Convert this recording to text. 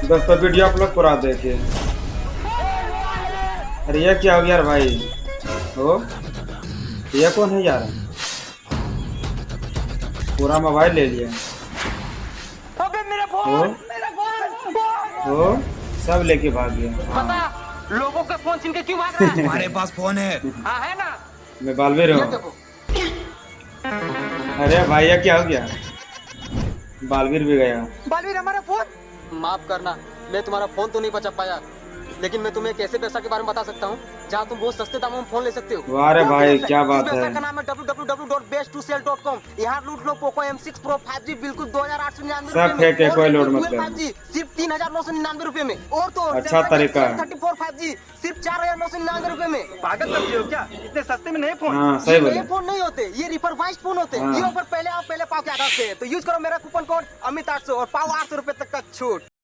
दोस्तों video upload करा देखे। अरे ये क्या हो गया यार भाई? हो ये कौन है यार? पूरा मोबाइल ले लिया। हो सब लेके भाग गया। पता लोगों के फोन छीन के क्यों भाग रहा है? तुम्हारे पास फोन है? हाँ है ना। मैं बालवीर हूँ। अरे भाई ये क्या हो गया? बालवीर भी गया। बालवीर हमारा फोन माफ करना, मैं तुम्हारा फोन तो नहीं बचा पाया, लेकिन मैं तुम्हें एक ऐसे पैसा के बारे में बता सकता हूँ जहाँ तुम बहुत सस्ते दामों में फोन ले सकते हो। वाह रे भाई क्या बात है। का नाम है www.best2sell.com। यहाँ लूट लो पोको M6 Pro 5G बिल्कुल 2899 सब फेंक है, कोई लोड मतलब। 5G सिर्फ 3999 रुपए में। और तो अच्छा तरीका है। 34 5G सिर्फ 4999 रुपए में। पागल समझे हो क्या? इतने सस्ते में नहीं फोन। हाँ सही बोले। ये फोन नहीं होते, ये रिफर्बाइज्ड फोन होते हैं। ये ऑफर पहले आओ पहले पाओ के आधार से। तो यूज करो मेरा कूपन कोड अमित 800 और पाओ 800 रुपए तक का छूट।